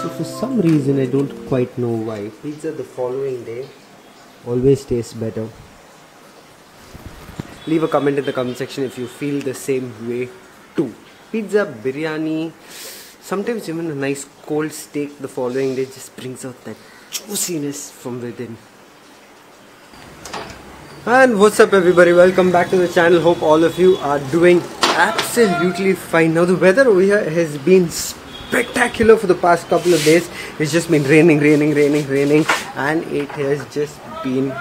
So for some reason I don't quite know why, pizza the following day always tastes better. Leave a comment in the comment section if you feel the same way too. Pizza, biryani, sometimes even a nice cold steak the following day just brings out that juiciness from within. And what's up everybody, welcome back to the channel. Hope all of you are doing absolutely fine. Now the weather over here has been spectacular for the past couple of days. It's just been raining and it has just been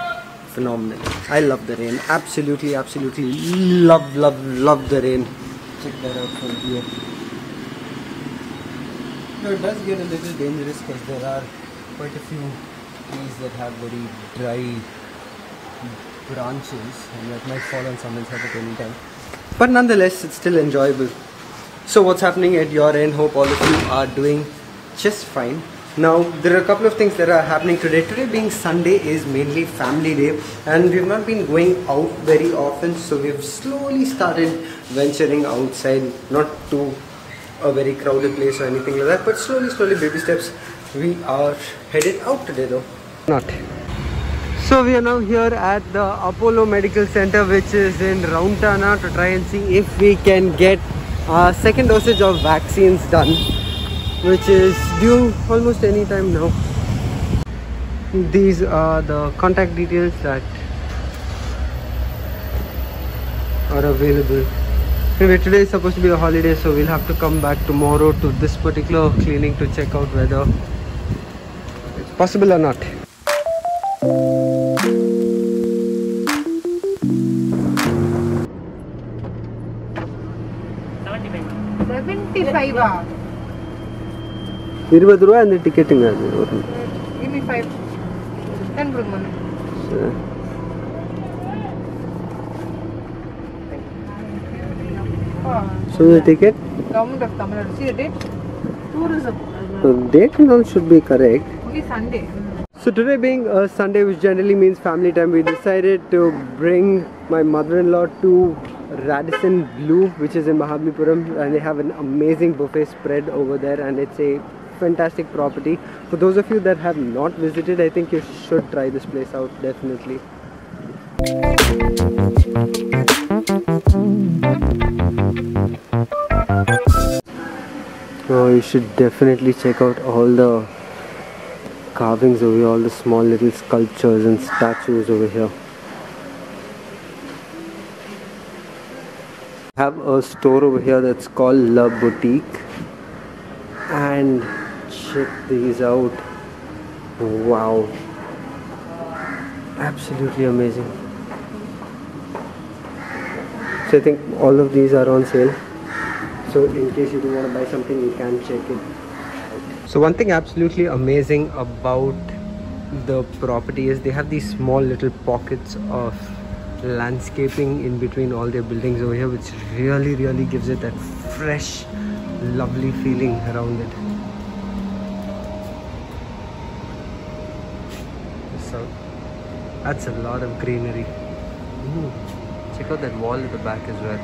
phenomenal. I love the rain, absolutely love the rain. Check that out from here. Now it does get a little dangerous because there are quite a few trees that have very dry branches and that might fall on someone's head at any time. But nonetheless, it's still enjoyable. So what's happening at your end? Hope all of you are doing just fine. Now there are a couple of things that are happening today. Today being Sunday is mainly family day and we've not been going out very often, so we've slowly started venturing outside, not to a very crowded place or anything like that, but slowly baby steps. We are headed out today though. Not. So we are now here at the Apollo Medical Center, which is in Roundtana, to try and see if we can get our second dosage of vaccines done, which is due almost any time now. These are the contact details that are available. Anyway, today is supposed to be a holiday, so we'll have to come back tomorrow to this particular clinic to check out whether it's possible or not. ₹20 and the ticketing. Give me 5. 10 Brugman. So the ticket? Government of Tamil Nadu. See the date? Tourism. The date and all should be correct. Only Sunday. So today being a Sunday, which generally means family time, we decided to bring my mother-in-law to Radisson Blu, which is in Mahabalipuram, and they have an amazing buffet spread over there and it's a fantastic property. For those of you that have not visited, I think you should try this place out, definitely. Oh, you should definitely check out all the carvings over here, all the small little sculptures and statues over here. I have a store over here that's called La Boutique, and check these out. Wow, absolutely amazing. So I think all of these are on sale, so in case you do want to buy something, you can check it out. So one thing absolutely amazing about the property is they have these small little pockets of landscaping in between all their buildings over here, which really gives it that fresh, lovely feeling around it. So that's a lot of greenery. Check out that wall at the back as well.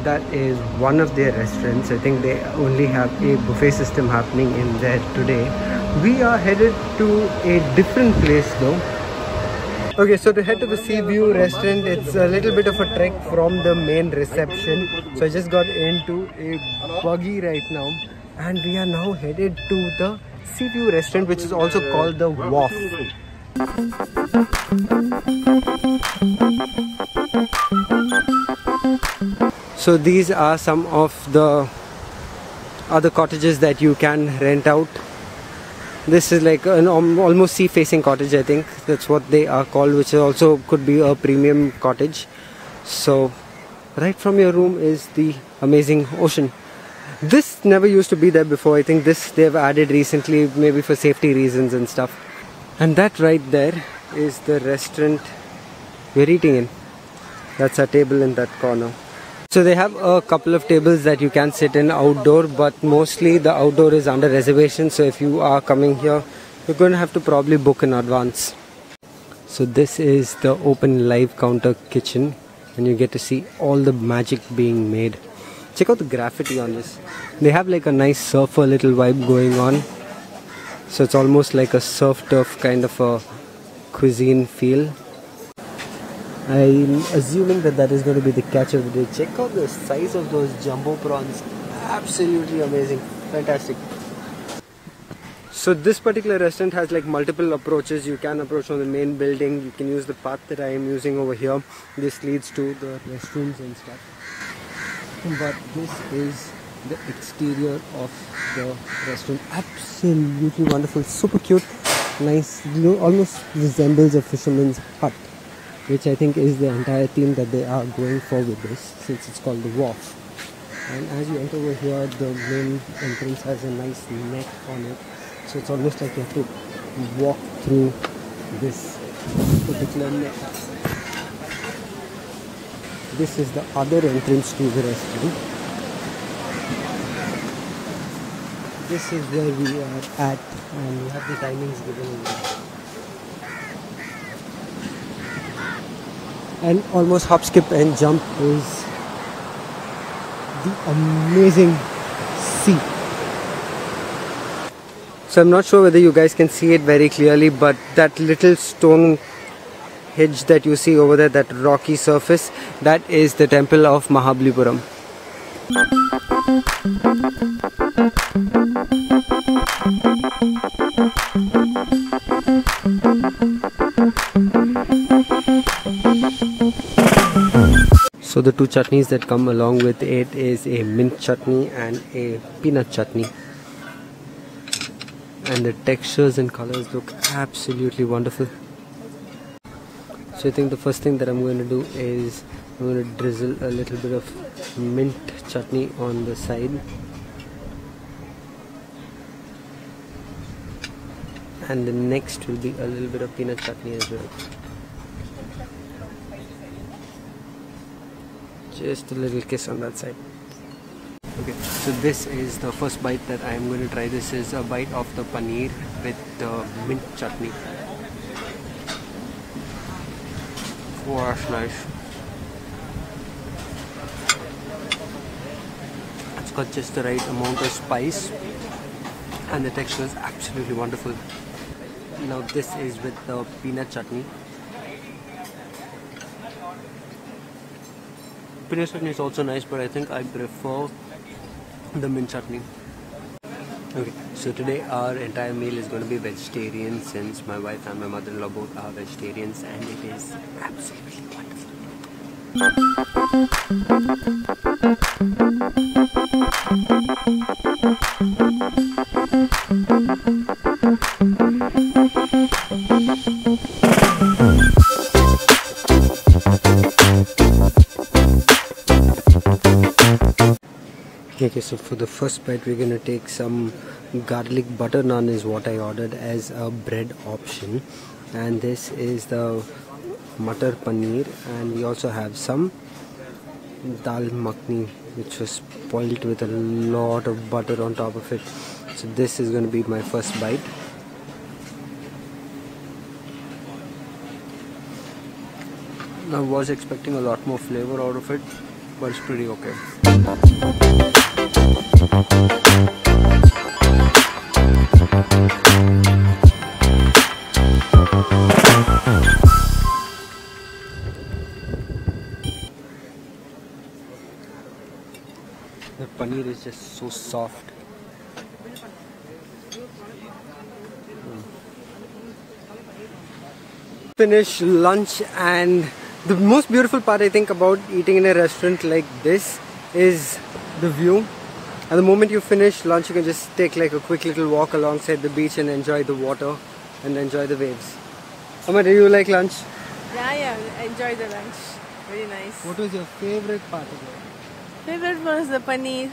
That is one of their restaurants. I think they only have a buffet system happening in there today. We are headed to a different place though. Okay, so to head to the Sea View restaurant, it's a little bit of a trek from the main reception. So I just got into a buggy right now and we are now headed to the Sea View restaurant, which is also called the Wharf. So these are some of the other cottages that you can rent out. This is like an almost sea-facing cottage, I think that's what they are called, which also could be a premium cottage. So right from your room is the amazing ocean. This never used to be there before. I think this they've added recently, maybe for safety reasons and stuff. And that right there is the restaurant we're eating in. That's our table in that corner. So they have a couple of tables that you can sit in outdoor, but mostly the outdoor is under reservation. So if you are coming here, you're going to have to probably book in advance. So this is the open live counter kitchen and you get to see all the magic being made. Check out the graffiti on this. They have like a nice surfer little vibe going on. So it's almost like a surf turf kind of a cuisine feel. I'm assuming that is going to be the catch of the day. Check out the size of those jumbo prawns. Absolutely amazing. Fantastic. So this particular restaurant has like multiple approaches. You can approach from the main building. You can use the path that I am using over here. This leads to the restrooms and stuff. But this is the exterior of the restaurant. Absolutely wonderful. Super cute. Nice. Almost resembles a fisherman's hut, which I think is the entire theme that they are going for with this, since it's called the Wharf. And as you enter over here, the main entrance has a nice net on it. So it's almost like you have to walk through this particular net. This is the other entrance to the restaurant. This is where we are at, and we have the timings given over there. And almost hop, skip and jump is the amazing sea. So I'm not sure whether you guys can see it very clearly, but that little stone hedge that you see over there, that rocky surface, that is the temple of Mahabalipuram. So the two chutneys that come along with it is a mint chutney and a peanut chutney. And the textures and colors look absolutely wonderful. So I think the first thing that I'm going to do is I'm going to drizzle a little bit of mint chutney on the side. And the next will be a little bit of peanut chutney as well. Just a little kiss on that side. Okay, so this is the first bite that I am going to try. This is a bite of the paneer with the mint chutney. Wow, that's nice. It's got just the right amount of spice and the texture is absolutely wonderful. Now this is with the peanut chutney. Peanut chutney is also nice, but I think I prefer the mint chutney. Okay, so today our entire meal is going to be vegetarian, since my wife and my mother-in-law both are vegetarians, and it is absolutely wonderful. Okay, so for the first bite we're gonna take some garlic butter naan is what I ordered as a bread option, and this is the matar paneer, and we also have some dal makhni which was spoiled with a lot of butter on top of it. So this is going to be my first bite. I was expecting a lot more flavor out of it, but it's pretty okay. The paneer is just so soft. Finish lunch, and the most beautiful part I think about eating in a restaurant like this is the view. At the moment you finish lunch, you can just take like a quick little walk alongside the beach and enjoy the water and enjoy the waves. Amma, do you like lunch? Yeah, I enjoyed the lunch. Very nice. What was your favorite part of it? Favorite was the paneer.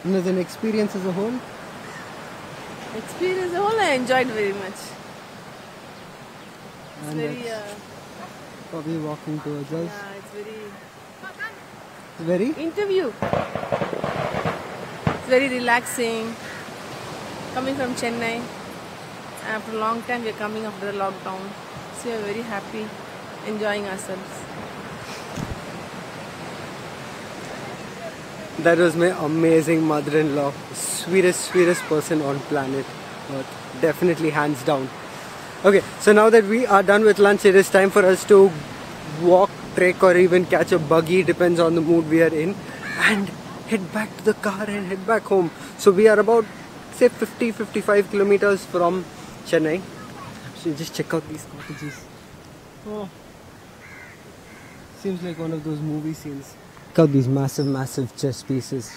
And as an experience as a whole? Experience as a whole, I enjoyed very much. It's And very, probably walking towards us. yeah, it's very Very? interview. It's very relaxing. Coming from Chennai, after a long time we are coming after the lockdown, so we are very happy, enjoying ourselves. That was my amazing mother-in-law. Sweetest person on planet Earth. Definitely hands down. Okay, so now that we are done with lunch, it is time for us to walk, trek, or even catch a buggy, depends on the mood we are in, and head back to the car and head back home. So we are about, say, 50-55 kilometers from Chennai. So just check out these cottages. Oh, seems like one of those movie scenes. Look at these massive chess pieces.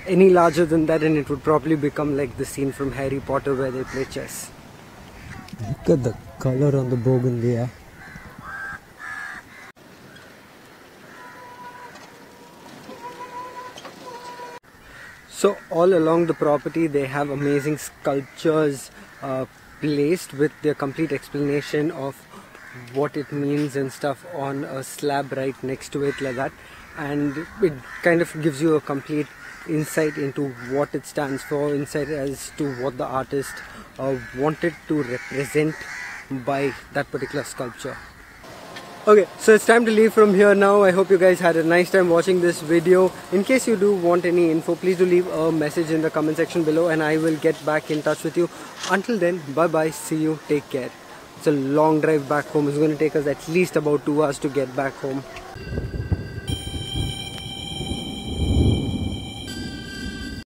Any larger than that and it would probably become like the scene from Harry Potter where they play chess. Look at the color on the bougainvillea. So all along the property they have amazing sculptures placed with their complete explanation of what it means and stuff on a slab right next to it like that, and it kind of gives you a complete insight into what it stands for, insight as to what the artist wanted to represent by that particular sculpture. Okay, so it's time to leave from here now. I hope you guys had a nice time watching this video. In case you do want any info, please do leave a message in the comment section below and I will get back in touch with you. Until then, bye bye, see you, take care. It's a long drive back home. It's going to take us at least about 2 hours to get back home.